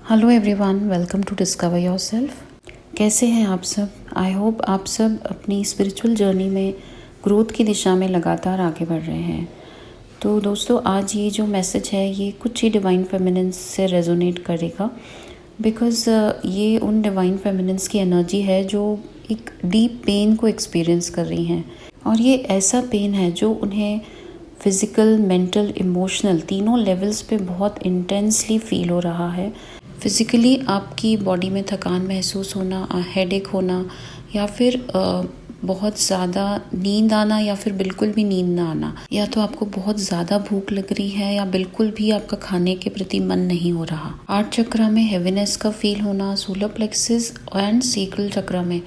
Hello everyone, welcome to discover yourself. कैसे हैं आप सब? आई होप आप सब अपनी स्पिरिचुअल जर्नी में ग्रोथ की दिशा में लगातार आगे बढ़ रहे हैं। तो दोस्तों, आज ये जो मैसेज है ये कुछ ही डिवाइन फेमिनिन्स से रेजोनेट करेगा, बिकॉज़ ये उन डिवाइन फेमिनिन्स की एनर्जी है जो एक डीप पेन को एक्सपीरियंस कर रही हैं। और ये ऐसा पेन है जो उन्हें फिज़िकल, मेंटल, इमोशनल तीनों लेवल्स पे बहुत इंटेंसली फील हो रहा है। फिज़िकली आपकी बॉडी में थकान महसूस होना, हेडेक होना, या फिर बहुत ज़्यादा नींद आना, या फिर बिल्कुल भी नींद ना आना, या तो आपको बहुत ज़्यादा भूख लग रही है या बिल्कुल भी आपका खाने के प्रति मन नहीं हो रहा। 8 चक्र में हेवीनेस का फील होना, सोलर प्लेक्सिस एंड सेक्रल चक्र में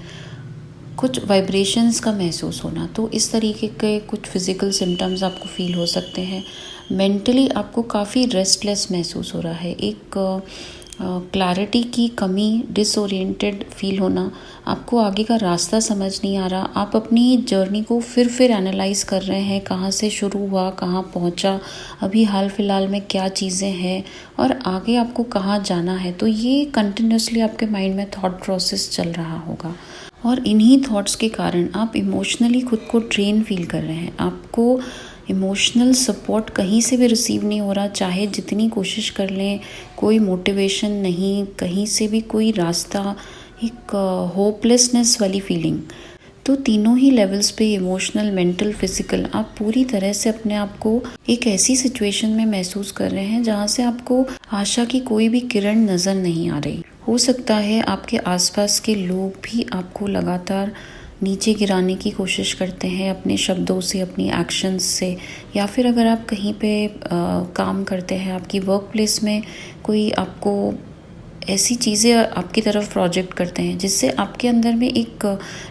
कुछ वाइब्रेशंस का महसूस होना। तो इस तरीके के कुछ फिज़िकल सिम्टम्स आपको फील हो सकते हैं। मेंटली आपको काफ़ी रेस्टलेस महसूस हो रहा है, एक क्लैरिटी की कमी, डिसोरिएंटेड फील होना, आपको आगे का रास्ता समझ नहीं आ रहा। आप अपनी जर्नी को फिर एनालाइज कर रहे हैं, कहाँ से शुरू हुआ, कहाँ पहुँचा, अभी हाल फिलहाल में क्या चीज़ें हैं और आगे आपको कहाँ जाना है। तो ये कंटिन्यूसली आपके माइंड में थॉट प्रोसेस चल रहा होगा, और इन्हीं थॉट्स के कारण आप इमोशनली खुद को ड्रेन फील कर रहे हैं। आपको इमोशनल सपोर्ट कहीं से भी रिसीव नहीं हो रहा, चाहे जितनी कोशिश कर लें, कोई मोटिवेशन नहीं, कहीं से भी कोई रास्ता, एक होपलेसनेस वाली फीलिंग। तो तीनों ही लेवल्स पे, इमोशनल, मेंटल, फिजिकल, आप पूरी तरह से अपने आप को एक ऐसी सिचुएशन में महसूस कर रहे हैं जहाँ से आपको आशा की कोई भी किरण नज़र नहीं आ रही। हो सकता है आपके आसपास के लोग भी आपको लगातार नीचे गिराने की कोशिश करते हैं अपने शब्दों से, अपनी एक्शंस से, या फिर अगर आप कहीं पे काम करते हैं, आपकी वर्क प्लेस में कोई आपको ऐसी चीज़ें आपकी तरफ प्रोजेक्ट करते हैं जिससे आपके अंदर में एक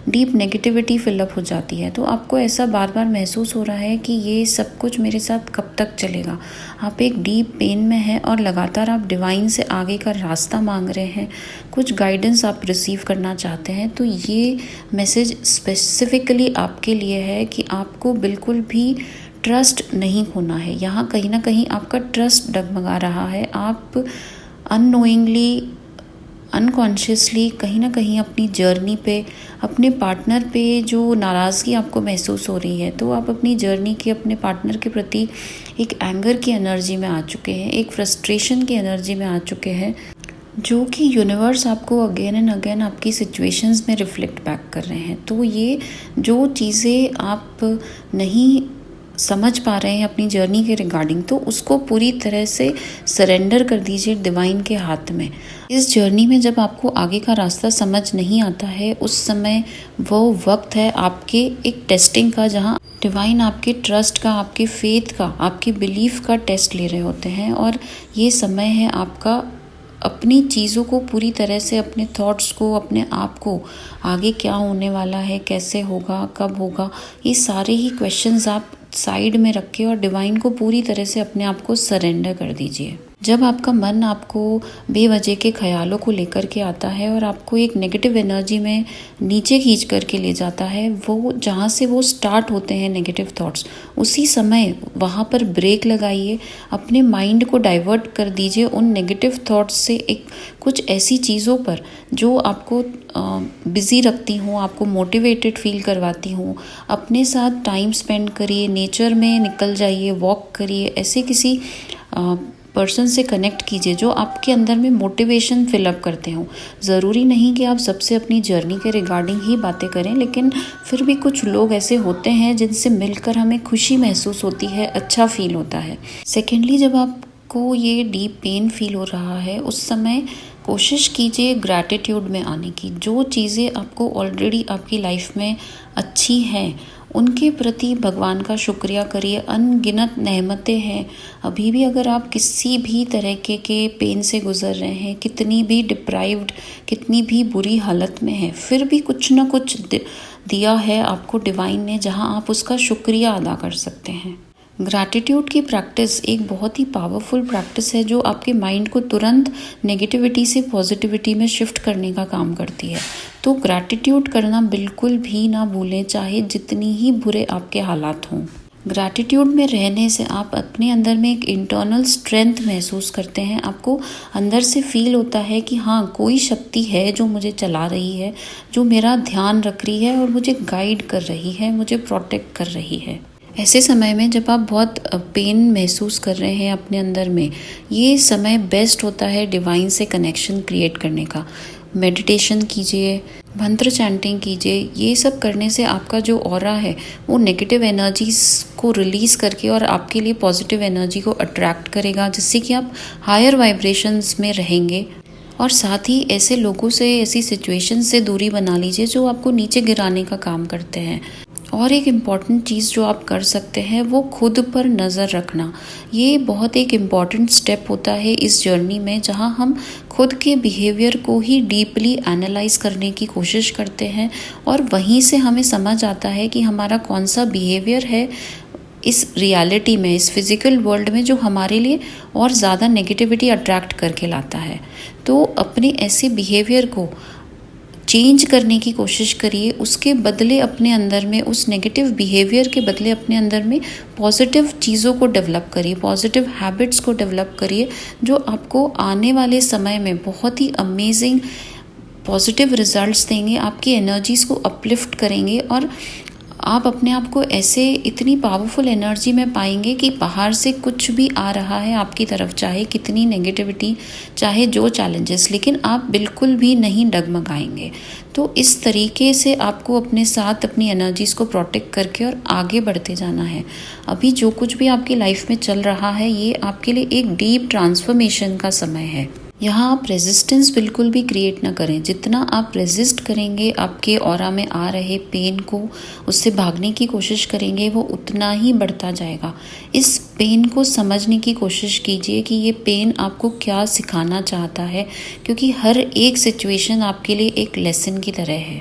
डीप नेगेटिविटी फिलअप हो जाती है। तो आपको ऐसा बार बार महसूस हो रहा है कि ये सब कुछ मेरे साथ कब तक चलेगा। आप एक डीप पेन में हैं और लगातार आप डिवाइन से आगे का रास्ता मांग रहे हैं, कुछ गाइडेंस आप रिसीव करना चाहते हैं। तो ये मैसेज स्पेसिफिकली आपके लिए है कि आपको बिल्कुल भी ट्रस्ट नहीं खोना है। यहाँ कहीं ना कहीं आपका ट्रस्ट डगमगा रहा है। आप अननोइंगली, अनकॉन्शियसली कहीं ना कहीं अपनी जर्नी पे, अपने पार्टनर पे जो नाराज़गी आपको महसूस हो रही है, तो आप अपनी जर्नी के, अपने पार्टनर के प्रति एक एंगर की एनर्जी में आ चुके हैं, एक फ्रस्ट्रेशन की एनर्जी में आ चुके हैं, जो कि यूनिवर्स आपको अगेन एंड अगेन आपकी सिचुएशंस में रिफ्लेक्ट बैक कर रहे हैं। तो ये जो चीज़ें आप नहीं समझ पा रहे हैं अपनी जर्नी के रिगार्डिंग, तो उसको पूरी तरह से सरेंडर कर दीजिए डिवाइन के हाथ में। इस जर्नी में जब आपको आगे का रास्ता समझ नहीं आता है, उस समय वो वक्त है आपके एक टेस्टिंग का, जहां डिवाइन आपके ट्रस्ट का, आपके फेथ का, आपके बिलीफ का टेस्ट ले रहे होते हैं। और ये समय है आपका अपनी चीज़ों को पूरी तरह से, अपने थॉट्स को, अपने आप को, आगे क्या होने वाला है, कैसे होगा, कब होगा, ये सारे ही क्वेश्चंस आप साइड में रखें और डिवाइन को पूरी तरह से अपने आप को सरेंडर कर दीजिए। जब आपका मन आपको बेवजह के ख्यालों को लेकर के आता है और आपको एक नेगेटिव एनर्जी में नीचे खींच करके ले जाता है, वो जहाँ से वो स्टार्ट होते हैं नेगेटिव थॉट्स, उसी समय वहाँ पर ब्रेक लगाइए, अपने माइंड को डाइवर्ट कर दीजिए उन नेगेटिव थॉट्स से एक कुछ ऐसी चीज़ों पर जो आपको बिज़ी रखती हूँ, आपको मोटिवेटेड फील करवाती हूँ। अपने साथ टाइम स्पेंड करिए, नेचर में निकल जाइए, वॉक करिए, ऐसे किसी पर्सन से कनेक्ट कीजिए जो आपके अंदर में मोटिवेशन फिलअप करते हो। ज़रूरी नहीं कि आप सबसे अपनी जर्नी के रिगार्डिंग ही बातें करें, लेकिन फिर भी कुछ लोग ऐसे होते हैं जिनसे मिलकर हमें खुशी महसूस होती है, अच्छा फील होता है। सेकेंडली, जब आपको ये डीप पेन फील हो रहा है, उस समय कोशिश कीजिए ग्रैटिट्यूड में आने की। जो चीज़ें आपको ऑलरेडी आपकी लाइफ में अच्छी हैं, उनके प्रति भगवान का शुक्रिया करिए। अनगिनत नेमतें हैं। अभी भी अगर आप किसी भी तरह के पेन से गुजर रहे हैं, कितनी भी डिप्राइव्ड, कितनी भी बुरी हालत में है, फिर भी कुछ ना कुछ दिया है आपको डिवाइन ने, जहां आप उसका शुक्रिया अदा कर सकते हैं। ग्रैटिट्यूड की प्रैक्टिस एक बहुत ही पावरफुल प्रैक्टिस है जो आपके माइंड को तुरंत नेगेटिविटी से पॉजिटिविटी में शिफ्ट करने का काम करती है। तो ग्रैटिट्यूड करना बिल्कुल भी ना भूलें, चाहे जितनी ही बुरे आपके हालात हों। ग्रैटिट्यूड में रहने से आप अपने अंदर में एक इंटरनल स्ट्रेंथ महसूस करते हैं। आपको अंदर से फील होता है कि हाँ, कोई शक्ति है जो मुझे चला रही है, जो मेरा ध्यान रख रही है और मुझे गाइड कर रही है, मुझे प्रोटेक्ट कर रही है। ऐसे समय में जब आप बहुत पेन महसूस कर रहे हैं अपने अंदर में, ये समय बेस्ट होता है डिवाइन से कनेक्शन क्रिएट करने का। मेडिटेशन कीजिए, मंत्र चैंटिंग कीजिए। ये सब करने से आपका जो ऑरा है वो नेगेटिव एनर्जीज़ को रिलीज़ करके और आपके लिए पॉजिटिव एनर्जी को अट्रैक्ट करेगा, जिससे कि आप हायर वाइब्रेशंस में रहेंगे। और साथ ही ऐसे लोगों से, ऐसी सिचुएशन से दूरी बना लीजिए जो आपको नीचे गिराने का काम करते हैं। और एक इम्पॉर्टेंट चीज़ जो आप कर सकते हैं वो खुद पर नज़र रखना। ये बहुत एक इम्पॉर्टेंट स्टेप होता है इस जर्नी में, जहाँ हम खुद के बिहेवियर को ही डीपली एनालाइज करने की कोशिश करते हैं और वहीं से हमें समझ आता है कि हमारा कौन सा बिहेवियर है इस रियलिटी में, इस फिज़िकल वर्ल्ड में, जो हमारे लिए और ज़्यादा नेगेटिविटी अट्रैक्ट करके लाता है। तो अपने ऐसे बिहेवियर को चेंज करने की कोशिश करिए। उसके बदले अपने अंदर में, उस नेगेटिव बिहेवियर के बदले अपने अंदर में पॉजिटिव चीज़ों को डेवलप करिए, पॉजिटिव हैबिट्स को डेवलप करिए, जो आपको आने वाले समय में बहुत ही अमेजिंग पॉजिटिव रिजल्ट्स देंगे, आपकी एनर्जीज़ को अपलिफ्ट करेंगे और आप अपने आप को ऐसे इतनी पावरफुल एनर्जी में पाएंगे कि बाहर से कुछ भी आ रहा है आपकी तरफ, चाहे कितनी नेगेटिविटी, चाहे जो चैलेंजेस, लेकिन आप बिल्कुल भी नहीं डगमगाएंगे। तो इस तरीके से आपको अपने साथ अपनी एनर्जीज़ को प्रोटेक्ट करके और आगे बढ़ते जाना है। अभी जो कुछ भी आपकी लाइफ में चल रहा है, ये आपके लिए एक डीप ट्रांसफॉर्मेशन का समय है। यहाँ आप रेजिस्टेंस बिल्कुल भी क्रिएट ना करें। जितना आप रेजिस्ट करेंगे आपके ऑरा में आ रहे पेन को, उससे भागने की कोशिश करेंगे, वो उतना ही बढ़ता जाएगा। इस पेन को समझने की कोशिश कीजिए कि ये पेन आपको क्या सिखाना चाहता है, क्योंकि हर एक सिचुएशन आपके लिए एक लेसन की तरह है।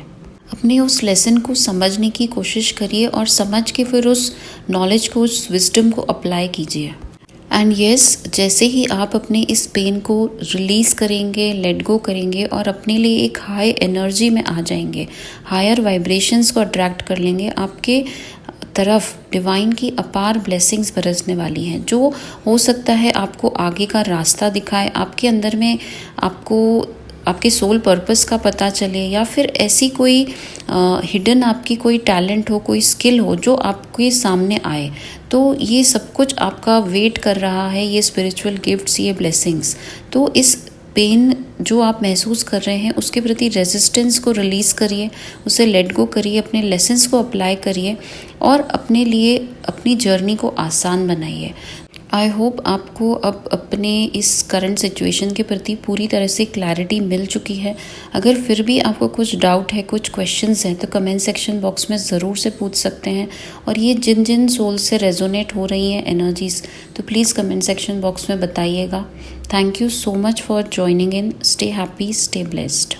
अपने उस लेसन को समझने की कोशिश करिए और समझ के फिर उस नॉलेज को, उस विजडम को अप्लाई कीजिए। एंड येस, जैसे ही आप अपने इस पेन को रिलीज़ करेंगे, लेट गो करेंगे और अपने लिए एक हाई एनर्जी में आ जाएंगे, हायर वाइब्रेशंस को अट्रैक्ट कर लेंगे, आपके तरफ डिवाइन की अपार ब्लेसिंग्स बरसने वाली हैं, जो हो सकता है आपको आगे का रास्ता दिखाए, आपके अंदर में आपको आपके सोल पर्पस का पता चले, या फिर ऐसी कोई हिडन आपकी कोई टैलेंट हो, कोई स्किल हो जो आपके सामने आए। तो ये सब कुछ आपका वेट कर रहा है, ये स्पिरिचुअल गिफ्ट्स, ये ब्लेसिंग्स। तो इस पेन जो आप महसूस कर रहे हैं उसके प्रति रेजिस्टेंस को रिलीज़ करिए, उसे लेट गो करिए, अपने लेसन्स को अप्लाई करिए और अपने लिए अपनी जर्नी को आसान बनाइए। आई होप आपको अब अपने इस करंट सिचुएशन के प्रति पूरी तरह से क्लैरिटी मिल चुकी है। अगर फिर भी आपको कुछ डाउट है, कुछ क्वेश्चंस हैं, तो कमेंट सेक्शन बॉक्स में ज़रूर से पूछ सकते हैं। और ये जिन जिन सोल से रेजोनेट हो रही हैं एनर्जीज़, तो प्लीज़ कमेंट सेक्शन बॉक्स में बताइएगा। Thank you so much for joining in. Stay happy, stay blessed.